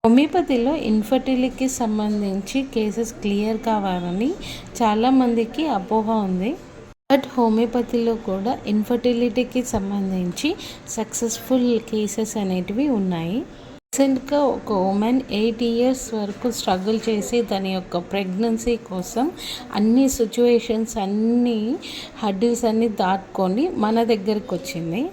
హోమియోపతిలో ఇన్ఫర్టిలిటీకి సంబంధించి cases clear కావాలని చాలామందికి అపోహ ఉంది. బట్ హోమియోపతిలో కూడా ఇన్ఫర్టిలిటీకి సంబంధించి సక్సెస్ఫుల్ కేసెస్ అనేటివి ఉన్నాయి. రీసెంట్గా ఒక ఉమెన్ 8 years వరకు స్ట్రగుల్ చేసి తన యొక్క ప్రెగ్నెన్సీ కోసం అన్ని సిచ్యువేషన్స్ అన్ని హర్డిల్స్ అన్నీ దాటుకొని మన దగ్గరికి వచ్చింది.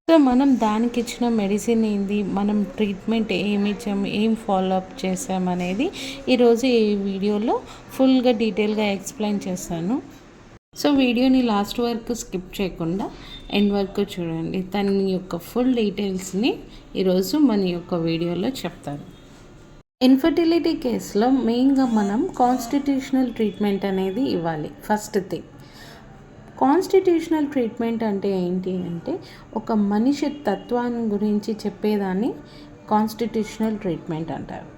సో మనం దానికి ఇచ్చిన మెడిసిన్ ఏంది, మనం ట్రీట్మెంట్ ఏమి ఇచ్చాము, ఏం ఫాలో అప్ చేసామనేది ఈరోజు ఈ వీడియోలో ఫుల్గా డీటెయిల్గా ఎక్స్ప్లెయిన్ చేస్తాను. సో వీడియోని లాస్ట్ వరకు స్కిప్ చేయకుండా ఎండ్ వరకు చూడండి. తన యొక్క ఫుల్ డీటెయిల్స్ని ఈరోజు మన యొక్క వీడియోలో చెప్తాను. ఇన్ఫర్టిలిటీ కేసులో మెయిన్గా మనం కాన్స్టిట్యూషనల్ ట్రీట్మెంట్ అనేది ఇవ్వాలి. ఫస్ట్ థింగ్, కాన్స్టిట్యూషనల్ ట్రీట్మెంట్ అంటే ఏంటి అంటే ఒక మనిషి తత్వాన్ని గురించి చెప్పేదాన్ని కాన్స్టిట్యూషనల్ ట్రీట్మెంట్ అంటారు.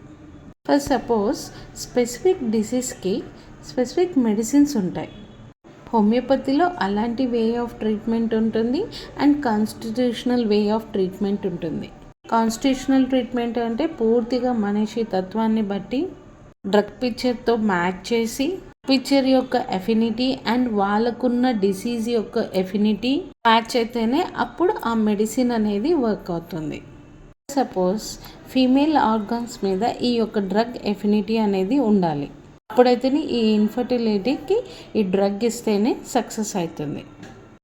ఫర్ సపోజ్ స్పెసిఫిక్ డిసీజ్కి స్పెసిఫిక్ మెడిసిన్స్ ఉంటాయి. హోమియోపతిలో అలాంటి వే ఆఫ్ ట్రీట్మెంట్ ఉంటుంది and constitutional way of treatment ఉంటుంది. కాన్స్టిట్యూషనల్ ట్రీట్మెంట్ అంటే పూర్తిగా మనిషి తత్వాన్ని బట్టి డ్రగ్ పిక్చర్తో మ్యాచ్ చేసి పిక్చర్ యొక్క ఎఫినిటీ అండ్ వాళ్ళకున్న డిసీజ్ యొక్క ఎఫినిటీ మ్యాచ్ అయితేనే అప్పుడు ఆ మెడిసిన్ అనేది వర్క్ అవుతుంది. సపోజ్ ఫీమేల్ ఆర్గాన్స్ మీద ఈ యొక్క డ్రగ్ ఎఫినిటీ అనేది ఉండాలి. అప్పుడైతేనే ఈ ఇన్ఫర్టిలిటీకి ఈ డ్రగ్ ఇస్తేనే సక్సెస్ అవుతుంది.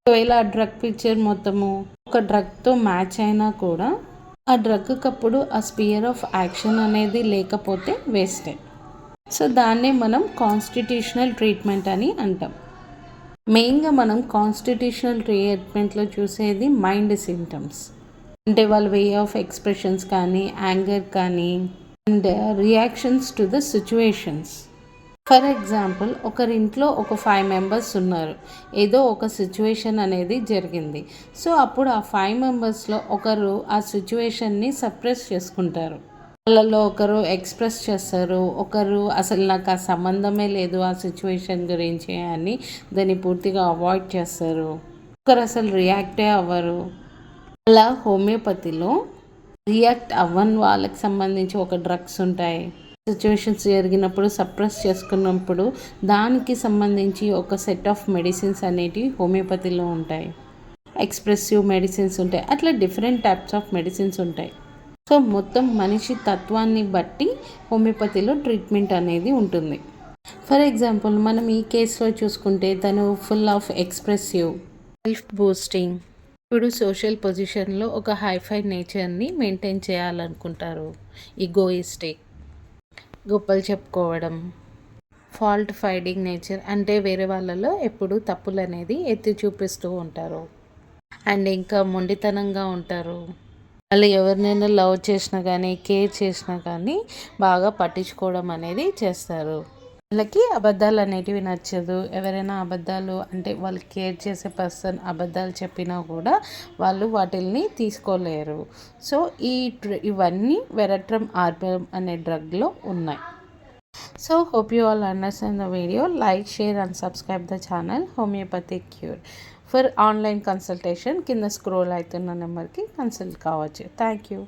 ఒకవేళ ఆ డ్రగ్ పిక్చర్ మొత్తము ఒక డ్రగ్తో మ్యాచ్ అయినా కూడా ఆ డ్రగ్కి అప్పుడు ఆ స్పియర్ ఆఫ్ యాక్షన్ అనేది లేకపోతే వేస్టే. సో దాన్నే మనం కాన్స్టిట్యూషనల్ ట్రీట్మెంట్ అని అంటాం. మెయిన్గా మనం కాన్స్టిట్యూషనల్ ట్రీట్మెంట్లో చూసేది మైండ్ సింటమ్స్, అంటే వాళ్ళ వే ఆఫ్ ఎక్స్ప్రెషన్స్ కానీ, యాంగర్ కానీ and reactions to the situations. For example, ఒకరింట్లో ఒక 5 members ఉన్నారు. ఏదో ఒక సిచ్యువేషన్ అనేది జరిగింది. సో అప్పుడు ఆ 5 members ఒకరు ఆ సిచ్యువేషన్ని సప్రెస్ చేసుకుంటారు. వాళ్ళలో ఒకరు ఎక్స్ప్రెస్ చేస్తారు, ఒకరు అసలు నాకు ఆ సంబంధమే లేదు ఆ సిచ్యువేషన్ గురించి అని దాన్ని పూర్తిగా అవాయిడ్ చేస్తారు, ఒకరు అసలు రియాక్టే అవ్వరు. అలా హోమియోపతిలో రియాక్ట్ అవ్వని వాళ్ళకి సంబంధించి ఒక డ్రగ్స్ ఉంటాయి. సిచ్యువేషన్స్ జరిగినప్పుడు సప్రెస్ చేసుకున్నప్పుడు దానికి సంబంధించి ఒక సెట్ ఆఫ్ మెడిసిన్స్ అనేటివి హోమియోపతిలో ఉంటాయి. ఎక్స్ప్రెసివ్ మెడిసిన్స్ ఉంటాయి. అట్లా డిఫరెంట్ టైప్స్ ఆఫ్ మెడిసిన్స్ ఉంటాయి. సో మొత్తం మనిషి తత్వాన్ని బట్టి హోమియోపతిలో ట్రీట్మెంట్ అనేది ఉంటుంది. ఫర్ ఎగ్జాంపుల్, మనం ఈ కేసులో చూసుకుంటే తను full of expressive, self boosting, ఇప్పుడు సోషల్ పొజిషన్లో ఒక హైఫై నేచర్ని మెయింటైన్ చేయాలనుకుంటారు. ఈగోయిస్టిక్, గొప్పలు చెప్పుకోవడం, ఫాల్ట్ ఫైండింగ్ నేచర్, అంటే వేరే వాళ్ళలో ఎప్పుడు తప్పులు అనేది ఎత్తి చూపిస్తూ ఉంటారు. అండ్ ఇంకా మొండితనంగా ఉంటారు. వాళ్ళు ఎవరినైనా లవ్ చేసినా కానీ, కేర్ చేసినా కానీ బాగా పట్టించుకోవడం అనేది చేస్తారు. వాళ్ళకి అబద్ధాలు అనేటివి నచ్చదు. ఎవరైనా అబద్ధాలు అంటే వాళ్ళు కేర్ చేసే పర్సన్ అబద్ధాలు చెప్పినా కూడా వాళ్ళు వాటిల్ని తీసుకోలేరు. సో ఇవన్నీ వెరట్రమ్ ఆర్బియం అనే డ్రగ్లో ఉన్నాయి. So hope you all understand the video. Like, share and subscribe the channel Homeopathic Cure. For online consultation కింద స్క్రోల్ అవుతున్న నెంబర్కి కన్సల్ట్ కావచ్చు. Thank you.